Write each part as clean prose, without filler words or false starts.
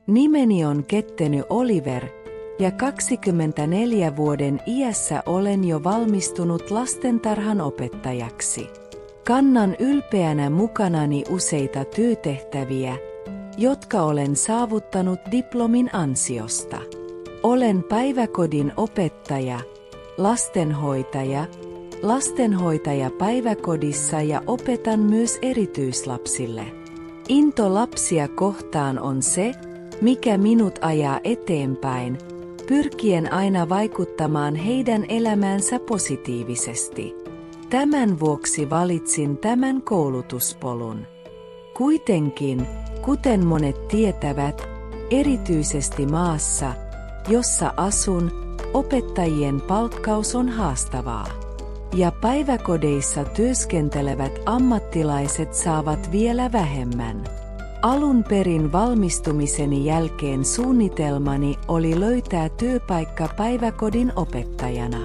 Nimeni on Ketteny Oliver, ja 24 vuoden iässä olen jo valmistunut lastentarhan opettajaksi. Kannan ylpeänä mukanani useita työtehtäviä, jotka olen saavuttanut diplomin ansiosta. Olen päiväkodin opettaja, lastenhoitaja päiväkodissa ja opetan myös erityislapsille. Into lapsia kohtaan on se, mikä minut ajaa eteenpäin, pyrkien aina vaikuttamaan heidän elämäänsä positiivisesti. Tämän vuoksi valitsin tämän koulutuspolun. Kuitenkin, kuten monet tietävät, erityisesti maassa, jossa asun, opettajien palkkaus on haastavaa. Ja päiväkodeissa työskentelevät ammattilaiset saavat vielä vähemmän. Alun perin valmistumiseni jälkeen suunnitelmani oli löytää työpaikka päiväkodin opettajana.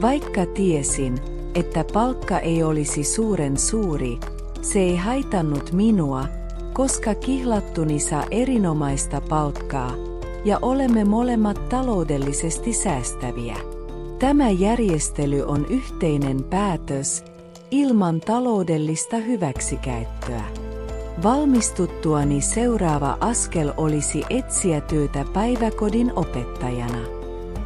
Vaikka tiesin, että palkka ei olisi suuren suuri, se ei haitannut minua, koska kihlattuni saa erinomaista palkkaa ja olemme molemmat taloudellisesti säästäviä. Tämä järjestely on yhteinen päätös, ilman taloudellista hyväksikäyttöä. Valmistuttuani seuraava askel olisi etsiä työtä päiväkodin opettajana.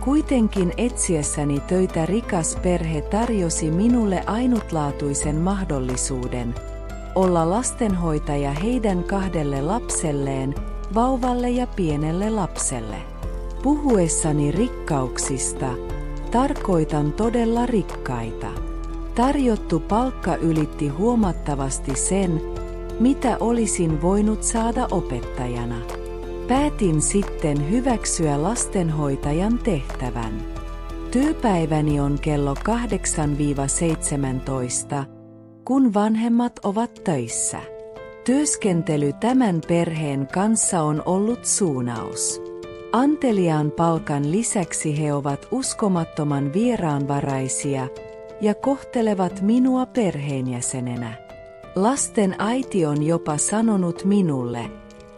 Kuitenkin etsiessäni töitä rikas perhe tarjosi minulle ainutlaatuisen mahdollisuuden olla lastenhoitaja heidän 2 lapselleen, vauvalle ja pienelle lapselle. Puhuessani rikkauksista, tarkoitan todella rikkaita. Tarjottu palkka ylitti huomattavasti sen, mitä olisin voinut saada opettajana. Päätin sitten hyväksyä lastenhoitajan tehtävän. Työpäiväni on kello 8–17, kun vanhemmat ovat töissä. Työskentely tämän perheen kanssa on ollut suunnaus. Anteliaan palkan lisäksi he ovat uskomattoman vieraanvaraisia ja kohtelevat minua perheenjäsenenä. Lasten äiti on jopa sanonut minulle,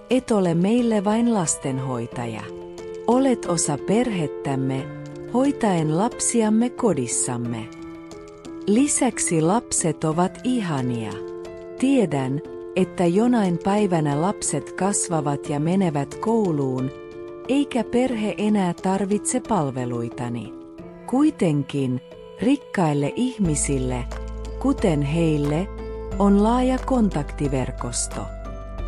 et ole meille vain lastenhoitaja. Olet osa perhettämme, hoitaen lapsiamme kodissamme. Lisäksi lapset ovat ihania. Tiedän, että jonain päivänä lapset kasvavat ja menevät kouluun, eikä perhe enää tarvitse palveluitani. Kuitenkin, rikkaille ihmisille, kuten heille, on laaja kontaktiverkosto.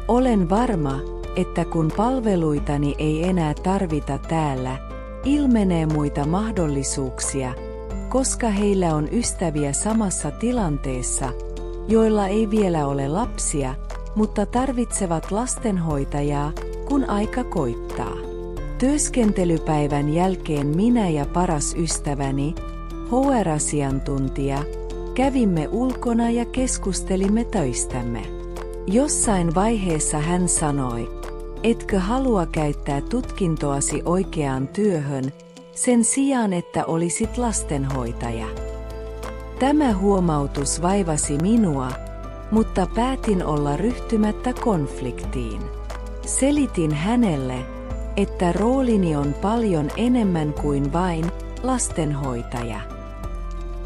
Olen varma, että kun palveluitani ei enää tarvita täällä, ilmenee muita mahdollisuuksia, koska heillä on ystäviä samassa tilanteessa, joilla ei vielä ole lapsia, mutta tarvitsevat lastenhoitajaa, kun aika koittaa. Työskentelypäivän jälkeen minä ja paras ystäväni, HR-asiantuntija, kävimme ulkona ja keskustelimme töistämme. Jossain vaiheessa hän sanoi, etkö halua käyttää tutkintoasi oikeaan työhön, sen sijaan että olisit lastenhoitaja. Tämä huomautus vaivasi minua, mutta päätin olla ryhtymättä konfliktiin. Selitin hänelle, että roolini on paljon enemmän kuin vain lastenhoitaja.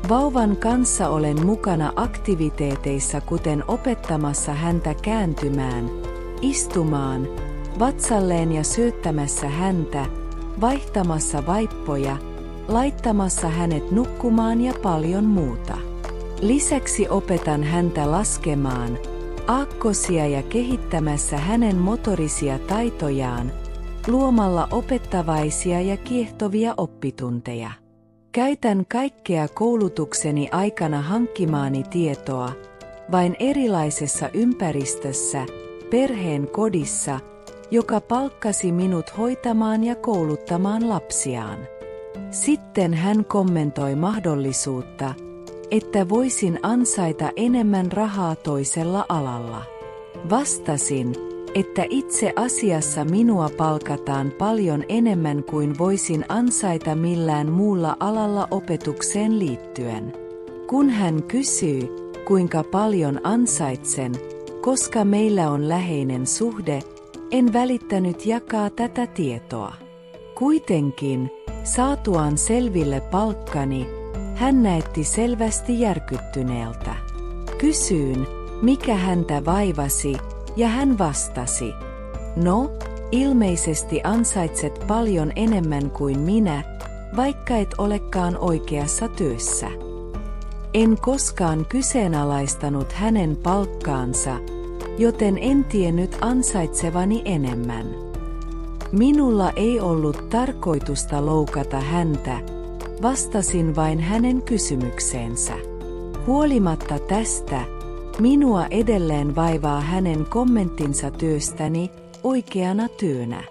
Vauvan kanssa olen mukana aktiviteeteissa, kuten opettamassa häntä kääntymään, istumaan, vatsalleen ja syöttämässä häntä, vaihtamassa vaippoja, laittamassa hänet nukkumaan ja paljon muuta. Lisäksi opetan häntä laskemaan, aakkosia ja kehittämässä hänen motorisia taitojaan, luomalla opettavaisia ja kiehtovia oppitunteja. Käytän kaikkea koulutukseni aikana hankkimaani tietoa, vain erilaisessa ympäristössä, perheen kodissa, joka palkkasi minut hoitamaan ja kouluttamaan lapsiaan. Sitten hän kommentoi mahdollisuutta, että voisin ansaita enemmän rahaa toisella alalla. Vastasin, että itse asiassa minua palkataan paljon enemmän kuin voisin ansaita millään muulla alalla opetukseen liittyen. Kun hän kysyy, kuinka paljon ansaitsen, koska meillä on läheinen suhde, en välittänyt jakaa tätä tietoa. Kuitenkin, saatuaan selville palkkani, hän näytti selvästi järkyttyneeltä. Kysyin, mikä häntä vaivasi, ja hän vastasi, no, ilmeisesti ansaitset paljon enemmän kuin minä, vaikka et olekaan oikeassa työssä. En koskaan kyseenalaistanut hänen palkkaansa, joten en tiennyt ansaitsevani enemmän. Minulla ei ollut tarkoitusta loukata häntä, vastasin vain hänen kysymykseensä. Huolimatta tästä, minua edelleen vaivaa hänen kommenttinsa työstäni oikeana työnä.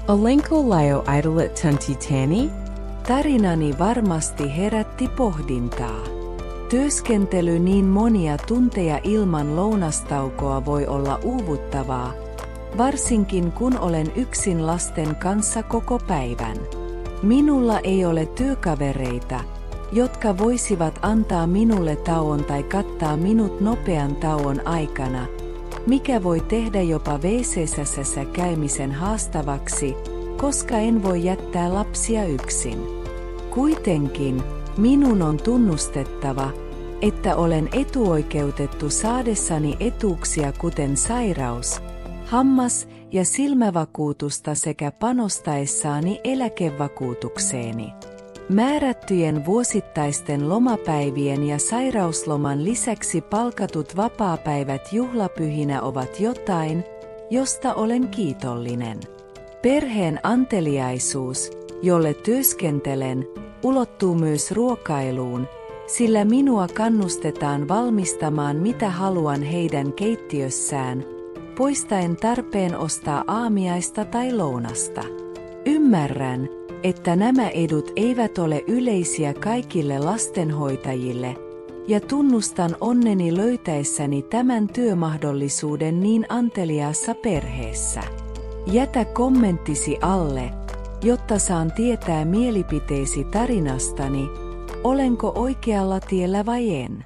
Olenko laio idolet tuntitani? Tarinani varmasti herätti pohdintaa. Työskentely niin monia tunteja ilman lounastaukoa voi olla uuvuttavaa, varsinkin kun olen yksin lasten kanssa koko päivän. Minulla ei ole työkavereita, jotka voisivat antaa minulle tauon tai kattaa minut nopean tauon aikana, mikä voi tehdä jopa WC:ssä käymisen haastavaksi, koska en voi jättää lapsia yksin. Kuitenkin, minun on tunnustettava, että olen etuoikeutettu saadessani etuuksia kuten sairaus, hammas- ja silmävakuutusta sekä panostaessani eläkevakuutukseeni. Määrättyjen vuosittaisten lomapäivien ja sairausloman lisäksi palkatut vapaapäivät juhlapyhinä ovat jotain, josta olen kiitollinen. Perheen anteliaisuus, jolle työskentelen, ulottuu myös ruokailuun, sillä minua kannustetaan valmistamaan mitä haluan heidän keittiössään, poistaen tarpeen ostaa aamiaista tai lounasta. Ymmärrän, että nämä edut eivät ole yleisiä kaikille lastenhoitajille, ja tunnustan onneni löytäessäni tämän työmahdollisuuden niin anteliaassa perheessä. Jätä kommenttisi alle, jotta saan tietää mielipiteesi tarinastani, olenko oikealla tiellä vai en.